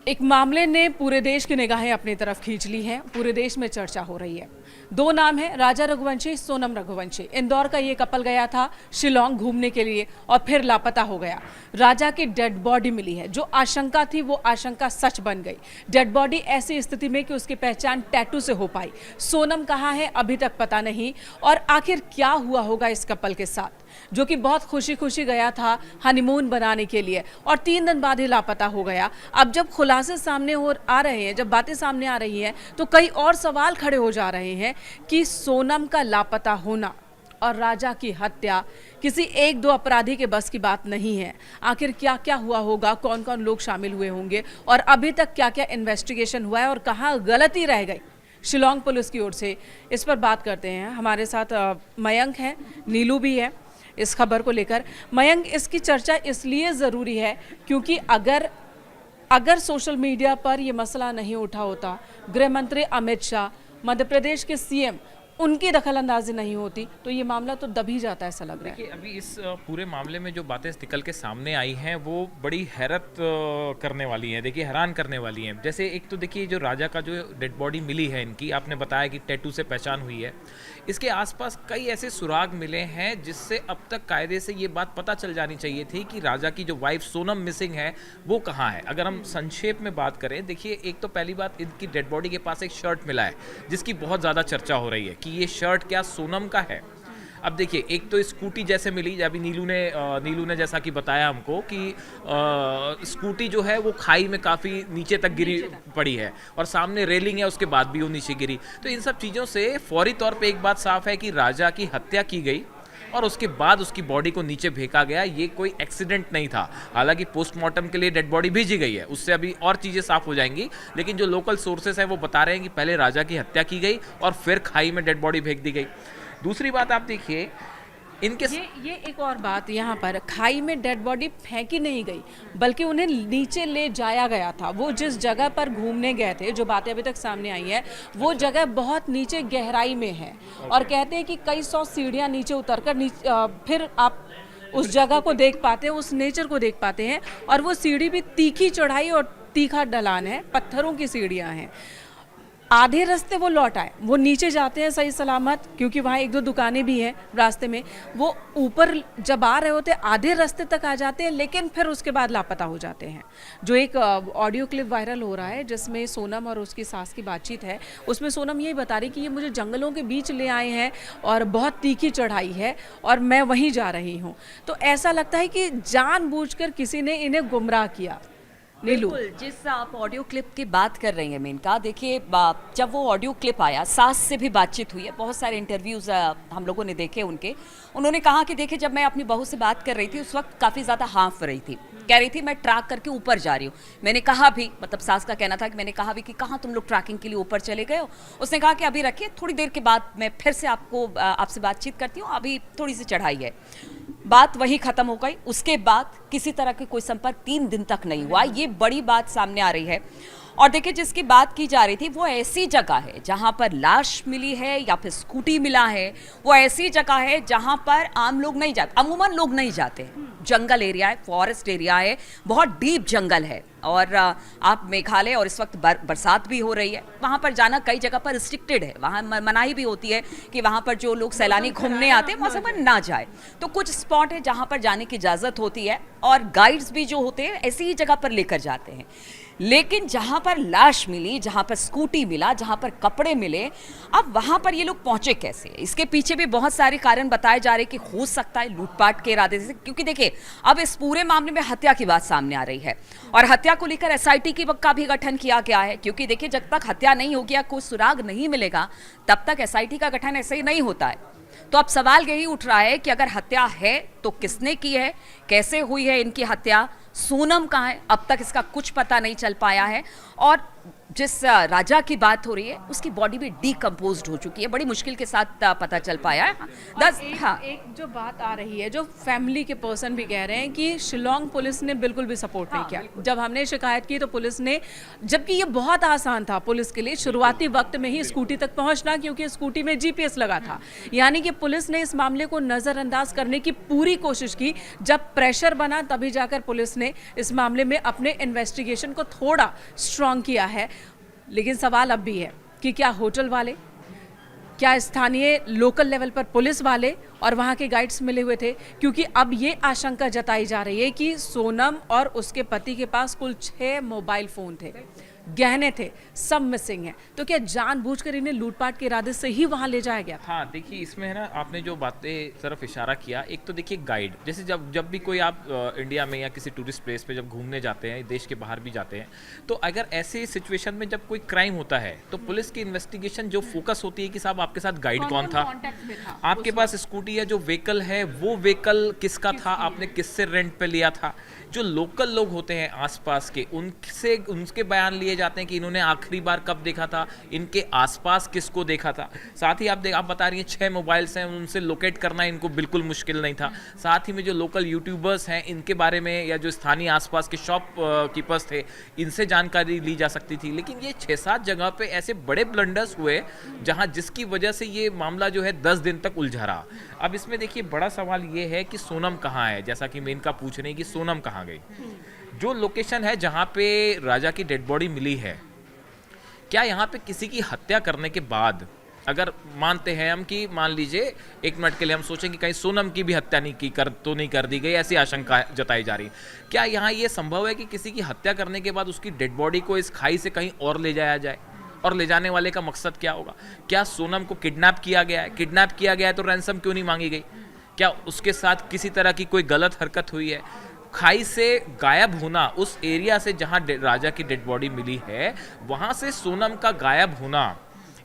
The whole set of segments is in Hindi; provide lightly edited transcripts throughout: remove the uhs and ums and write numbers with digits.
एक मामले ने पूरे देश की निगाहें अपनी तरफ खींच ली हैं। पूरे देश में चर्चा हो रही है। दो नाम हैं, राजा रघुवंशी, सोनम रघुवंशी। इंदौर का ये कपल गया था शिलोंग घूमने के लिए और फिर लापता हो गया। राजा की डेड बॉडी मिली है। जो आशंका थी वो आशंका सच बन गई। डेड बॉडी ऐसी स्थिति में कि उसकी पहचान टैटू से हो पाई। सोनम कहाँ है अभी तक पता नहीं। और आखिर क्या हुआ होगा इस कपल के साथ, जो कि बहुत खुशी खुशी गया था हनीमून बनाने के लिए और 3 दिन बाद ही लापता हो गया। अब जब खुलासे सामने आ रहे हैं, जब बातें सामने आ रही हैं, तो कई और सवाल खड़े हो जा रहे हैं कि सोनम का लापता होना और राजा की हत्या किसी 1-2 अपराधी के बस की बात नहीं है। आखिर क्या क्या हुआ होगा, कौन कौन लोग शामिल हुए होंगे और अभी तक क्या क्या इन्वेस्टिगेशन हुआ है और कहाँ गलती रह गई शिलोंग पुलिस की ओर से, इस पर बात करते हैं। हमारे साथ मयंक है, नीलू भी है इस खबर को लेकर। मयंक, इसकी चर्चा इसलिए ज़रूरी है क्योंकि अगर सोशल मीडिया पर यह मसला नहीं उठा होता, गृह मंत्री अमित शाह, मध्य प्रदेश के सीएम, उनकी दखलंदाजी नहीं होती, तो ये मामला तो दब ही जाता है, ऐसा लग रहा है। देखिए, अभी इस पूरे मामले में जो बातें निकल के सामने आई हैं वो बड़ी हैरत करने वाली हैं। देखिए, हैरान करने वाली हैं। जैसे एक तो देखिए, जो राजा का जो डेड बॉडी मिली है इनकी, आपने बताया कि टैटू से पहचान हुई है। इसके आसपास कई ऐसे सुराग मिले हैं जिससे अब तक कायदे से ये बात पता चल जानी चाहिए थी कि राजा की जो वाइफ सोनम मिसिंग है वो कहाँ है। अगर हम संक्षेप में बात करें, देखिए, एक तो पहली बात, इनकी डेड बॉडी के पास एक शर्ट मिला है जिसकी बहुत ज़्यादा चर्चा हो रही है कि ये शर्ट क्या सोनम का है। अब देखिए, एक तो स्कूटी जैसे मिली, अभी नीलू ने जैसा कि बताया हमको कि स्कूटी जो है वो खाई में काफ़ी नीचे तक गिरी पड़ी है और सामने रेलिंग है, उसके बाद भी वो नीचे गिरी। तो इन सब चीज़ों से फौरी तौर पे एक बात साफ है कि राजा की हत्या की गई और उसके बाद उसकी बॉडी को नीचे फेंका गया। ये कोई एक्सीडेंट नहीं था। हालांकि पोस्टमार्टम के लिए डेड बॉडी भेजी गई है, उससे अभी और चीज़ें साफ हो जाएंगी, लेकिन जो लोकल सोर्सेस हैं वो बता रहे हैं कि पहले राजा की हत्या की गई और फिर खाई में डेड बॉडी फेंक दी गई। दूसरी बात आप देखिए, इनके ये एक और बात, यहाँ पर खाई में डेड बॉडी फेंकी नहीं गई बल्कि उन्हें नीचे ले जाया गया था। वो जिस जगह पर घूमने गए थे, जो बातें अभी तक सामने आई है, वो जगह बहुत नीचे गहराई में है और कहते हैं कि कई 100 सीढ़ियाँ नीचे उतरकर फिर आप उस जगह को देख पाते हैं, उस नेचर को देख पाते हैं। और वो सीढ़ी भी तीखी चढ़ाई और तीखा ढलान है, पत्थरों की सीढ़ियाँ हैं। आधे रास्ते वो लौट आए, वो नीचे जाते हैं सही सलामत, क्योंकि वहाँ 1-2 दुकानें भी हैं रास्ते में। वो ऊपर जब आ रहे होते आधे रास्ते तक आ जाते हैं, लेकिन फिर उसके बाद लापता हो जाते हैं। जो एक ऑडियो क्लिप वायरल हो रहा है जिसमें सोनम और उसकी सास की बातचीत है, उसमें सोनम यही बता रही कि ये मुझे जंगलों के बीच ले आए हैं और बहुत तीखी चढ़ाई है और मैं वहीं जा रही हूँ। तो ऐसा लगता है कि जानबूझकर किसी ने इन्हें गुमराह किया। बिल्कुल, जिस आप ऑडियो क्लिप की बात कर रही हैं मेनका, देखिए, जब वो ऑडियो क्लिप आया, सास से भी बातचीत हुई है, बहुत सारे इंटरव्यूज़ हम लोगों ने देखे उनके। उन्होंने कहा कि देखिए, जब मैं अपनी बहू से बात कर रही थी उस वक्त काफ़ी ज़्यादा हाँफ रही थी, कह रही थी मैं ट्रैक करके ऊपर जा रही हूँ। मैंने कहा भी, मतलब सास का कहना था कि मैंने कहा भी कि कहाँ तुम लोग ट्रैकिंग के लिए ऊपर चले गए हो। उसने कहा कि अभी रखिए, थोड़ी देर के बाद मैं फिर से आपसे बातचीत करती हूँ, अभी थोड़ी सी चढ़ाई है। बात वही खत्म हो गई। उसके बाद किसी तरह के कोई संपर्क 3 दिन तक नहीं हुआ। ये बड़ी बात सामने आ रही है। और देखिए, जिसकी बात की जा रही थी वो ऐसी जगह है जहां पर लाश मिली है या फिर स्कूटी मिला है, वो ऐसी जगह है जहां पर आम लोग नहीं जाते, अमूमन लोग नहीं जाते। जंगल एरिया है, फॉरेस्ट एरिया है, बहुत डीप जंगल है। और आप मेघालय, और इस वक्त बरसात भी हो रही है, वहाँ पर जाना कई जगह पर रिस्ट्रिक्टेड है। वहाँ मनाही भी होती है कि वहाँ पर जो लोग सैलानी घूमने आते हैं वहाँ पर ना जाए। तो कुछ स्पॉट है जहाँ पर जाने की इजाज़त होती है और गाइड्स भी जो होते हैं ऐसी ही जगह पर लेकर जाते हैं। लेकिन जहाँ पर लाश मिली, जहाँ पर स्कूटी मिला, जहाँ पर कपड़े मिले, अब वहाँ पर ये लोग पहुँचे कैसे? इसके पीछे भी बहुत सारे कारण बताए जा रहे हैं कि हो सकता है लूटपाट के इरादे से, क्योंकि देखिए, अब इस पूरे मामले में हत्या की बात सामने आ रही है और हत्या को लेकर एसआईटी का भी गठन किया गया है। क्योंकि देखिए, जब तक हत्या नहीं होगी या कोई सुराग नहीं मिलेगा तब तक एसआईटी का गठन ऐसे ही नहीं होता है। तो अब सवाल यही उठ रहा है कि अगर हत्या है तो किसने की है, कैसे हुई है इनकी हत्या, सोनम कहाँ है, अब तक इसका कुछ पता नहीं चल पाया है। और जिस राजा की बात हो रही है उसकी बॉडी भी डीकम्पोज्ड हो चुकी है, बड़ी मुश्किल के साथ पता चल पाया है। एक जो बात आ रही है, जो फैमिली के पर्सन भी कह रहे हैं कि शिलोंग पुलिस ने बिल्कुल भी सपोर्ट नहीं किया। जब हमने शिकायत की तो पुलिस ने, जबकि ये बहुत आसान था पुलिस के लिए शुरुआती वक्त में ही स्कूटी तक पहुंचना, क्योंकि स्कूटी में जीपीएस लगा था, यानी कि पुलिस ने इस मामले को नज़रअंदाज करने की पूरी पूरी कोशिश की, जब प्रेशर बना तभी जाकर पुलिस ने इस मामले में अपने इन्वेस्टिगेशन को थोड़ा स्ट्रांग किया है। लेकिन सवाल अब भी है कि क्या होटल वाले, क्या स्थानीय लोकल लेवल पर पुलिस वाले और वहाँ के गाइड्स मिले हुए थे? क्योंकि अब ये आशंका जताई जा रही है कि सोनम और उसके पति के पास कुल 6 मोबाइल फ़ोन थे, गहने थे, सब मिसिंग हैं। तो क्या जानबूझकर इन्हें लूटपाट के इरादे से ही वहाँ ले जाया गया था? हाँ, देखिए इसमें है ना, आपने जो बातें तरफ इशारा किया, एक तो देखिए गाइड, जैसे जब भी कोई आप इंडिया में या किसी टूरिस्ट प्लेस पे जब घूमने जाते हैं, देश के बाहर भी जाते हैं, तो अगर ऐसे सिचुएशन में जब कोई क्राइम होता है तो पुलिस की इन्वेस्टिगेशन जो फोकस होती है कि साहब आपके साथ गाइड कौन था, आपके पास स्कूटी या जो व्हीकल है वो व्हीकल किसका था, आपने किससे रेंट पे लिया था। जो लोकल लोग होते हैं आसपास के, उनके बयान लिए जाते हैं कि इन्होंने आखिरी बार कब देखा था, इनके आसपास किसको देखा था। साथ ही आप बता रही हैं 6 मोबाइल्स हैं, उनसे लोकेट करना इनको बिल्कुल मुश्किल नहीं था। साथ ही में जो लोकल यूट्यूबर्स हैं इनके बारे में, या जो स्थानीय आसपास के शॉप कीपर्स थे, इनसे जानकारी ली जा सकती थी। लेकिन ये 6-7 जगह पे ऐसे बड़े ब्लंडर्स हुए जिसकी वजह से ये मामला जो है 10 दिन तक उलझा रहा। अब इसमें देखिए बड़ा सवाल ये है कि सोनम कहाँ है, जैसा कि मेनका पूछ रहे हैं कि सोनम कहाँ गई। जो लोकेशन है जहाँ पे राजा की डेड बॉडी मिली है, क्या यहाँ पे किसी की हत्या करने के बाद, अगर मानते हैं हम कि मान लीजिए 1 मिनट के लिए हम सोचें कि कहीं सोनम की भी हत्या नहीं कर दी गई, ऐसी आशंका जताई जा रही है, क्या यहाँ ये संभव है कि किसी की हत्या करने के बाद उसकी डेड बॉडी को इस खाई से कहीं और ले जाया जाए? और ले जाने वाले का मकसद क्या होगा? क्या सोनम को किडनैप किया गया है? किडनैप किया गया है तो रैंसम क्यों नहीं मांगी गई? क्या उसके साथ किसी तरह की कोई गलत हरकत हुई है? खाई से गायब होना, उस एरिया से जहां राजा की डेड बॉडी मिली है, वहां से सोनम का गायब होना,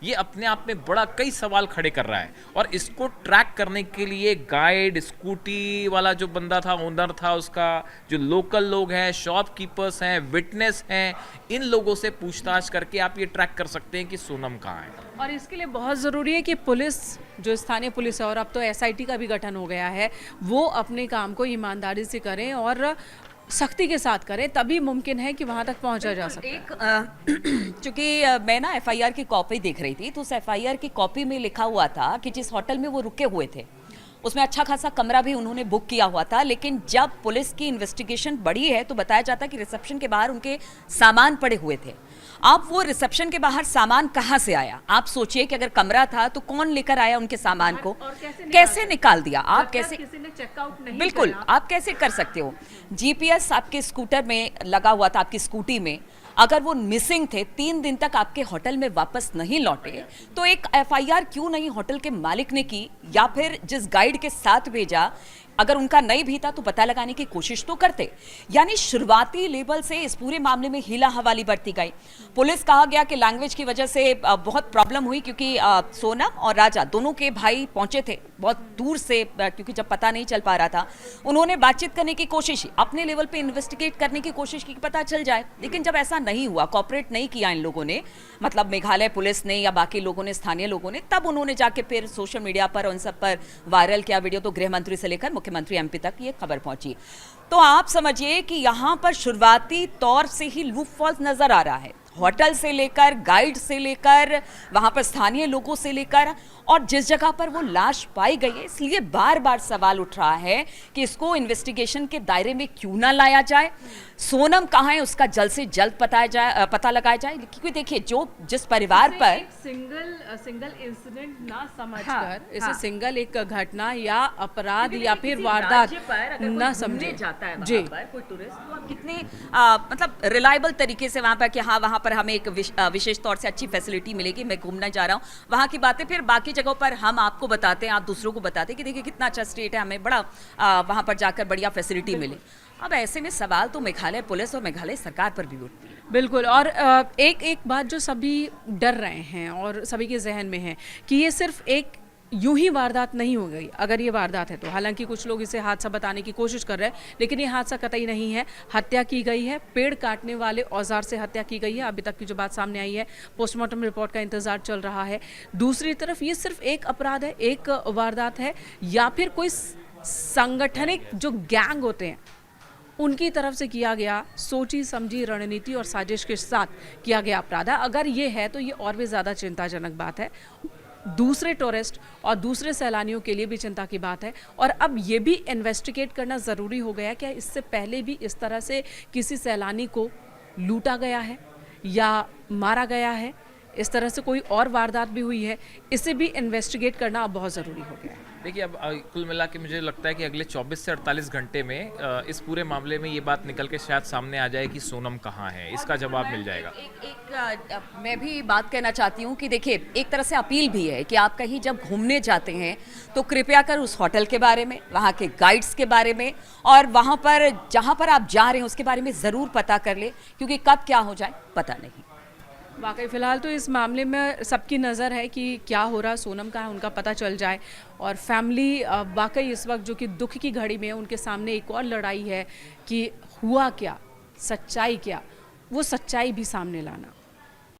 ये अपने आप में बड़ा कई सवाल खड़े कर रहा है। और इसको ट्रैक करने के लिए गाइड, स्कूटी वाला जो बंदा था, ओनर था उसका, जो लोकल लोग हैं, शॉपकीपर्स हैं, विटनेस हैं, इन लोगों से पूछताछ करके आप ये ट्रैक कर सकते हैं कि सोनम कहाँ है। और इसके लिए बहुत ज़रूरी है कि पुलिस, जो स्थानीय पुलिस है और अब तो एसआईटी का भी गठन हो गया है, वो अपने काम को ईमानदारी से करें और सख्ती के साथ करें, तभी मुमकिन है कि वहां तक पहुंचा जा सके। चूंकि मैं ना एफआईआर की कॉपी देख रही थी, तो उस एफआईआर की कॉपी में लिखा हुआ था कि जिस होटल में वो रुके हुए थे उसमें अच्छा खासा कमरा भी उन्होंने बुक किया हुआ था। लेकिन जब पुलिस की इन्वेस्टिगेशन बढ़ी है तो बताया जाता है कि रिसेप्शन के बाहर उनके सामान पड़े हुए थे। अब वो रिसेप्शन के बाहर सामान कहाँ से आया? आप सोचिए कि अगर कमरा था तो कौन लेकर आया उनके सामान को, कैसे निकाल दिया? आप कैसे, किसी ने चेकआउट नहीं बिल्कुल करा। आप कैसे कर सकते हो? जीपीएस आपके स्कूटर में लगा हुआ था, आपकी स्कूटी में, अगर वो मिसिंग थे, 3 दिन तक आपके होटल में वापस नहीं लौटे, तो एक एफआईआर क्यों नहीं होटल के मालिक ने की, या फिर जिस गाइड के साथ भेजा, अगर उनका नहीं भी था तो पता लगाने की कोशिश तो करते। यानी शुरुआती लेवल से इस पूरे मामले में हीला हवाली बरती गई। पुलिस, कहा गया कि लैंग्वेज की वजह से बहुत प्रॉब्लम हुई, क्योंकि सोनम और राजा दोनों के भाई पहुंचे थे बहुत दूर से, क्योंकि जब पता नहीं चल पा रहा था, उन्होंने बातचीत करने की कोशिश, अपने लेवल पे इन्वेस्टिगेट करने की कोशिश की, पता चल जाए। लेकिन जब ऐसा नहीं हुआ, कॉपरेट नहीं किया इन लोगों ने, मतलब मेघालय पुलिस ने या बाकी लोगों ने, स्थानीय लोगों ने, तब उन्होंने जाके फिर सोशल मीडिया पर उन सब पर वायरल किया वीडियो। तो गृह मंत्री से लेकर मुख्यमंत्री एमपी तक ये खबर पहुंची। तो आप समझिए कि यहां पर शुरुआती तौर से ही लूपहोल्स नजर आ रहा है, होटल से लेकर, गाइड से लेकर, वहां पर स्थानीय लोगों से लेकर, और जिस जगह पर वो लाश पाई गई है, इसलिए बार बार सवाल उठ रहा है कि इसको इन्वेस्टिगेशन के दायरे में क्यों ना लाया जाए। सोनम कहाँ है उसका जल्द से जल्द पता लगाया जाए। क्योंकि देखिए, जिस परिवार पर सिंगल इंसिडेंट ना समझकर इसे सिंगल एक घटना या अपराध या फिर वारदात ना समझे जाता है जी, वहाँ पर कोई टूरिस्ट, तो आप कितने मतलब रिलायबल तरीके से वहाँ पर कि हाँ वहाँ पर हमें एक विशेष तौर से अच्छी फैसिलिटी मिलेगी, मैं घूमना जा रहा हूँ, वहाँ की बातें फिर बाकी जगहों पर हम आपको बताते हैं, आप दूसरों को बताते हैं कि देखिए कितना अच्छा स्टेट है, हमें बड़ा वहाँ पर जाकर बढ़िया फैसिलिटी मिले। अब ऐसे में सवाल तो मेघालय पुलिस और मेघालय सरकार पर भी उठती है। बिल्कुल। और एक बात जो सभी डर रहे हैं और सभी के जहन में है कि ये सिर्फ एक यूं ही वारदात नहीं हो गई, अगर ये वारदात है तो। हालांकि कुछ लोग इसे हादसा बताने की कोशिश कर रहे हैं, लेकिन ये हादसा कतई नहीं है। हत्या की गई है, पेड़ काटने वाले औजार से हत्या की गई है। अभी तक की जो बात सामने आई है, पोस्टमार्टम रिपोर्ट का इंतजार चल रहा है। दूसरी तरफ ये सिर्फ एक अपराध है, एक वारदात है, या फिर कोई संगठनिक जो गैंग होते हैं उनकी तरफ से किया गया सोची समझी रणनीति और साजिश के साथ किया गया अपराध है। अगर ये है तो ये और भी ज़्यादा चिंताजनक बात है। दूसरे टूरिस्ट और दूसरे सैलानियों के लिए भी चिंता की बात है। और अब ये भी इन्वेस्टिगेट करना ज़रूरी हो गया कि इससे पहले भी इस तरह से किसी सैलानी को लूटा गया है या मारा गया है, इस तरह से कोई और वारदात भी हुई है, इसे भी इन्वेस्टिगेट करना अब बहुत ज़रूरी हो गया है। देखिए, अब कुल मिला के मुझे लगता है कि अगले 24 से 48 घंटे में इस पूरे मामले में ये बात निकल के शायद सामने आ जाए कि सोनम कहाँ है, इसका जवाब मिल जाएगा। मैं भी बात कहना चाहती हूँ कि देखिए, एक तरह से अपील भी है कि आप कहीं जब घूमने जाते हैं तो कृपया कर उस होटल के बारे में, वहाँ के गाइड्स के बारे में और वहाँ पर जहाँ पर आप जा रहे हैं उसके बारे में ज़रूर पता कर ले, क्योंकि कब क्या हो जाए पता नहीं। वाकई फ़िलहाल तो इस मामले में सबकी नज़र है कि क्या हो रहा, सोनम का है उनका पता चल जाए। और फैमिली वाकई इस वक्त जो कि दुख की घड़ी में है, उनके सामने एक और लड़ाई है कि हुआ क्या, सच्चाई क्या, वो सच्चाई भी सामने लाना।